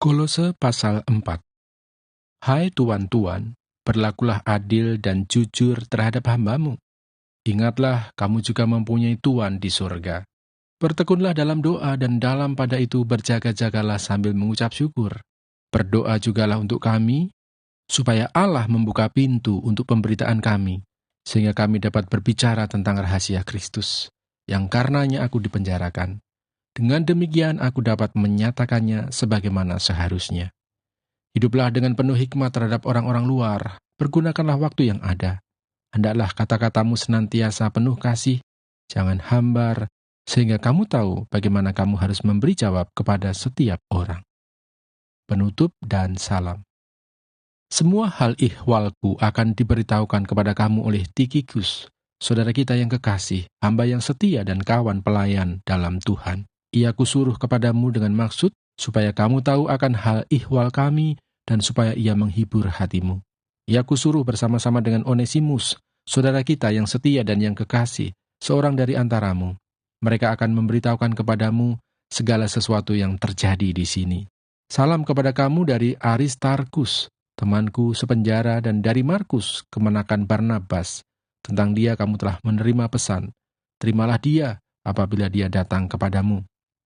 Kolose pasal 4. Hai tuan-tuan, berlakulah adil dan jujur terhadap hamba-Mu. Ingatlah, kamu juga mempunyai Tuan di surga. Bertekunlah dalam doa dan dalam pada itu berjaga-jagalah sambil mengucap syukur. Berdoa jugalah untuk kami, supaya Allah membuka pintu untuk pemberitaan kami, sehingga kami dapat berbicara tentang rahasia Kristus, yang karenanya aku dipenjarakan. Dengan demikian aku dapat menyatakannya sebagaimana seharusnya. Hiduplah dengan penuh hikmat terhadap orang-orang luar. Pergunakanlah waktu yang ada. Hendaklah kata-katamu senantiasa penuh kasih, jangan hambar, sehingga kamu tahu bagaimana kamu harus memberi jawab kepada setiap orang. Penutup dan salam. Semua hal ihwalku akan diberitahukan kepada kamu oleh Tikhikus, saudara kita yang kekasih, hamba yang setia dan kawan pelayan dalam Tuhan. Ia kusuruh kepadamu dengan maksud supaya kamu tahu akan hal ihwal kami dan supaya ia menghibur hatimu. Ia kusuruh bersama-sama dengan Onesimus, saudara kita yang setia dan yang kekasih, seorang dari antaramu. Mereka akan memberitahukan kepadamu segala sesuatu yang terjadi di sini. Salam kepada kamu dari Aristarkus, temanku sepenjara, dan dari Markus, kemenakan Barnabas. Tentang dia kamu telah menerima pesan. Terimalah dia apabila dia datang kepadamu.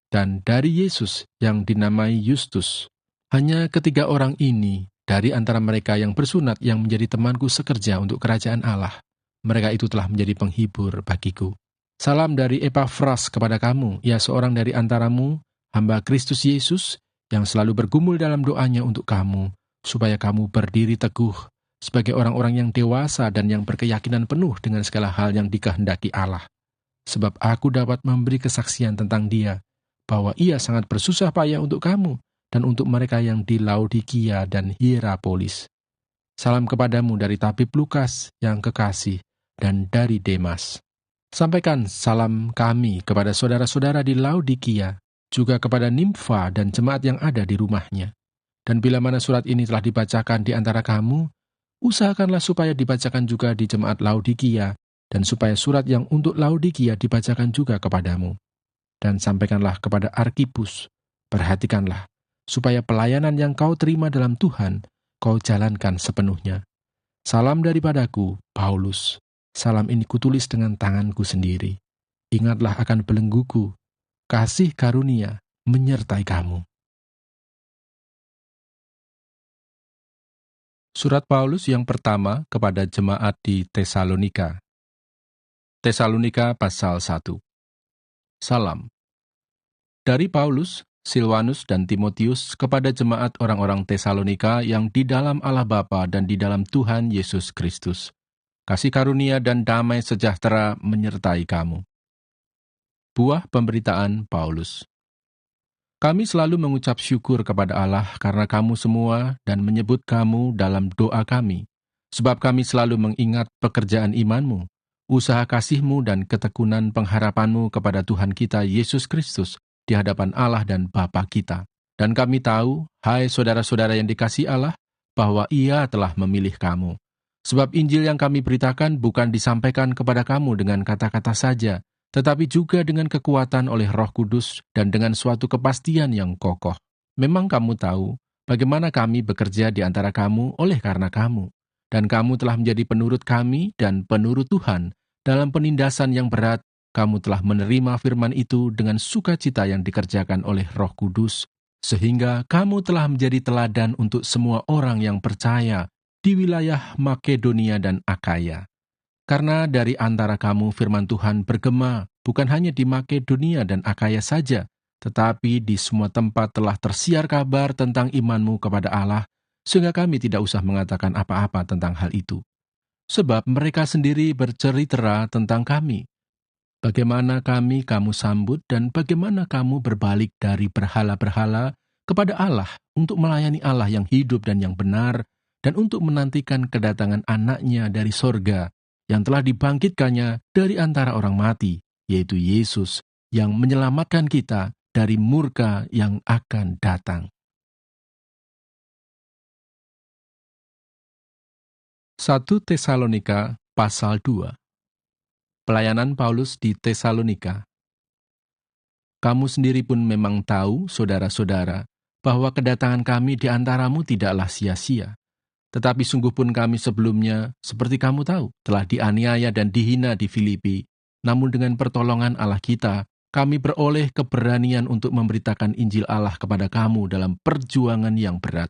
Dan dari Yesus yang dinamai Justus. Hanya ketiga orang ini dari antara mereka yang bersunat yang menjadi temanku sekerja untuk kerajaan Allah. Mereka itu telah menjadi penghibur bagiku. Salam dari Epafras kepada kamu, ia seorang dari antaramu, hamba Kristus Yesus, yang selalu bergumul dalam doanya untuk kamu, supaya kamu berdiri teguh sebagai orang-orang yang dewasa dan yang berkeyakinan penuh dengan segala hal yang dikehendaki Allah. Sebab aku dapat memberi kesaksian tentang dia, bahwa ia sangat bersusah payah untuk kamu dan untuk mereka yang di Laodikia dan Hierapolis. Salam kepadamu dari tabib Lukas yang kekasih dan dari Demas. Sampaikan salam kami kepada saudara-saudara di Laodikia, juga kepada Nimfa dan jemaat yang ada di rumahnya. Dan bila mana surat ini telah dibacakan di antara kamu, usahakanlah supaya dibacakan juga di jemaat Laodikia, dan supaya surat yang untuk Laodikia dibacakan juga kepadamu. Dan sampaikanlah kepada Arkipus, perhatikanlah, supaya pelayanan yang kau terima dalam Tuhan, kau jalankan sepenuhnya. Salam daripadaku, Paulus. Salam ini kutulis dengan tanganku sendiri. Ingatlah akan belengguku, kasih karunia menyertai kamu. Surat Paulus yang pertama kepada jemaat di Tesalonika. Tesalonika pasal 1. Salam. Dari Paulus, Silwanus dan Timotius kepada jemaat orang-orang Tesalonika yang di dalam Allah Bapa dan di dalam Tuhan Yesus Kristus. Kasih karunia dan damai sejahtera menyertai kamu. Buah pemberitaan Paulus. Kami selalu mengucap syukur kepada Allah karena kamu semua dan menyebut kamu dalam doa kami, sebab kami selalu mengingat pekerjaan imanmu, usaha kasihmu dan ketekunan pengharapanmu kepada Tuhan kita Yesus Kristus di hadapan Allah dan Bapa kita. Dan kami tahu, hai saudara-saudara yang dikasihi Allah, bahwa Ia telah memilih kamu. Sebab Injil yang kami beritakan bukan disampaikan kepada kamu dengan kata-kata saja, tetapi juga dengan kekuatan oleh Roh Kudus dan dengan suatu kepastian yang kokoh. Memang kamu tahu bagaimana kami bekerja di antara kamu oleh karena kamu. Dan kamu telah menjadi penurut kami dan penurut Tuhan. Dalam penindasan yang berat, kamu telah menerima firman itu dengan sukacita yang dikerjakan oleh Roh Kudus, sehingga kamu telah menjadi teladan untuk semua orang yang percaya di wilayah Makedonia dan Akaya. Karena dari antara kamu firman Tuhan bergema, bukan hanya di Makedonia dan Akaya saja, tetapi di semua tempat telah tersiar kabar tentang imanmu kepada Allah, sehingga kami tidak usah mengatakan apa-apa tentang hal itu. Sebab mereka sendiri bercerita tentang kami, bagaimana kamu sambut dan bagaimana kamu berbalik dari berhala-berhala kepada Allah untuk melayani Allah yang hidup dan yang benar, dan untuk menantikan kedatangan anaknya dari sorga, yang telah dibangkitkannya dari antara orang mati, yaitu Yesus, yang menyelamatkan kita dari murka yang akan datang. 1 Tesalonika pasal 2. Pelayanan Paulus di Tesalonika. Kamu sendiri pun memang tahu, saudara-saudara, bahwa kedatangan kami di antaramu tidaklah sia-sia. Tetapi sungguh pun kami sebelumnya, seperti kamu tahu, telah dianiaya dan dihina di Filipi. Namun dengan pertolongan Allah kita, kami beroleh keberanian untuk memberitakan Injil Allah kepada kamu dalam perjuangan yang berat.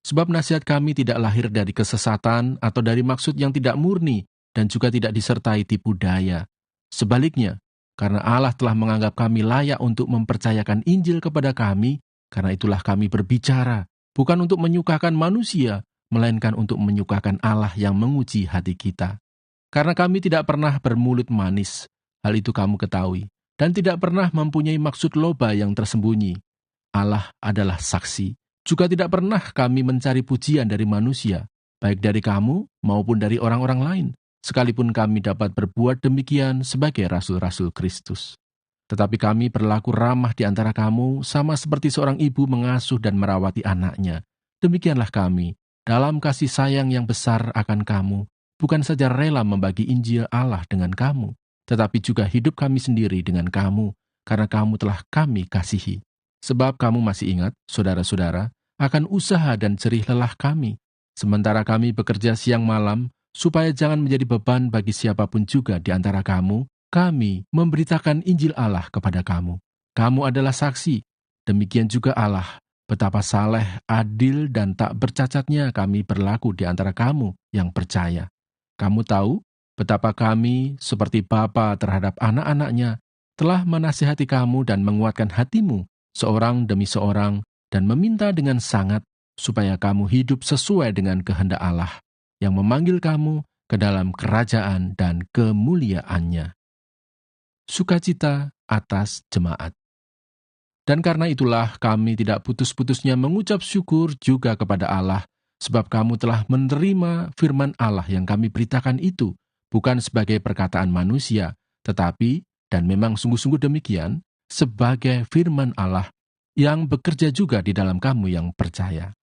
Sebab nasihat kami tidak lahir dari kesesatan atau dari maksud yang tidak murni dan juga tidak disertai tipu daya. Sebaliknya, karena Allah telah menganggap kami layak untuk mempercayakan Injil kepada kami, karena itulah kami berbicara, bukan untuk menyukakan manusia, melainkan untuk menyukakan Allah yang menguji hati kita. Karena kami tidak pernah bermulut manis, hal itu kamu ketahui, dan tidak pernah mempunyai maksud loba yang tersembunyi. Allah adalah saksi. Juga tidak pernah kami mencari pujian dari manusia, baik dari kamu maupun dari orang-orang lain, sekalipun kami dapat berbuat demikian sebagai rasul-rasul Kristus. Tetapi kami berlaku ramah di antara kamu, sama seperti seorang ibu mengasuh dan merawati anaknya. Demikianlah kami, dalam kasih sayang yang besar akan kamu, bukan saja rela membagi Injil Allah dengan kamu, tetapi juga hidup kami sendiri dengan kamu, karena kamu telah kami kasihi. Sebab kamu masih ingat, saudara-saudara, akan usaha dan jerih lelah kami, sementara kami bekerja siang malam, supaya jangan menjadi beban bagi siapapun juga di antara kamu, kami memberitakan Injil Allah kepada kamu. Kamu adalah saksi, demikian juga Allah, betapa saleh, adil, dan tak bercacatnya kami berlaku di antara kamu yang percaya. Kamu tahu betapa kami, seperti bapa terhadap anak-anaknya, telah menasihati kamu dan menguatkan hatimu, seorang demi seorang, dan meminta dengan sangat supaya kamu hidup sesuai dengan kehendak Allah, yang memanggil kamu ke dalam kerajaan dan kemuliaannya. Sukacita atas jemaat. Dan karena itulah kami tidak putus-putusnya mengucap syukur juga kepada Allah, sebab kamu telah menerima firman Allah yang kami beritakan itu, bukan sebagai perkataan manusia, tetapi, dan memang sungguh-sungguh demikian, sebagai firman Allah yang bekerja juga di dalam kamu yang percaya.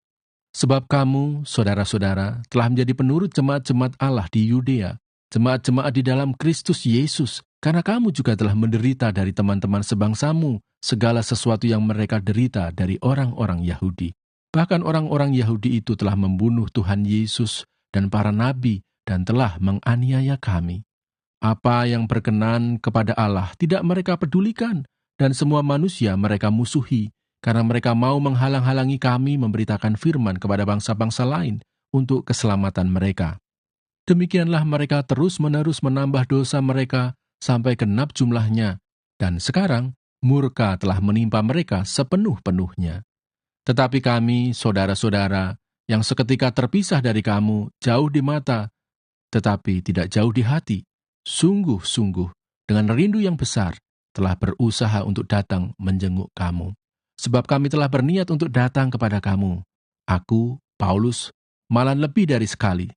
Sebab kamu, saudara-saudara, telah menjadi penurut jemaat-jemaat Allah di Yudea, jemaat-jemaat di dalam Kristus Yesus, karena kamu juga telah menderita dari teman-teman sebangsamu, segala sesuatu yang mereka derita dari orang-orang Yahudi. Bahkan orang-orang Yahudi itu telah membunuh Tuhan Yesus dan para nabi dan telah menganiaya kami. Apa yang berkenan kepada Allah tidak mereka pedulikan, dan semua manusia mereka musuhi, karena mereka mau menghalang-halangi kami memberitakan firman kepada bangsa-bangsa lain untuk keselamatan mereka. Demikianlah mereka terus-menerus menambah dosa mereka sampai genap jumlahnya, dan sekarang murka telah menimpa mereka sepenuh-penuhnya. Tetapi kami, saudara-saudara, yang seketika terpisah dari kamu, jauh di mata, tetapi tidak jauh di hati, sungguh-sungguh, dengan rindu yang besar, telah berusaha untuk datang menjenguk kamu. Sebab kami telah berniat untuk datang kepada kamu. Aku, Paulus, malah lebih dari sekali,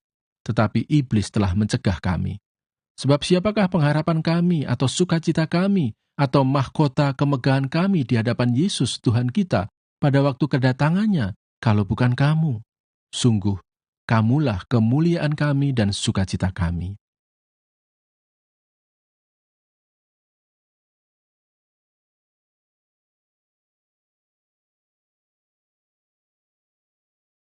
tetapi iblis telah mencegah kami. Sebab siapakah pengharapan kami atau sukacita kami atau mahkota kemegahan kami di hadapan Yesus Tuhan kita pada waktu kedatangannya, kalau bukan kamu? Sungguh, kamulah kemuliaan kami dan sukacita kami.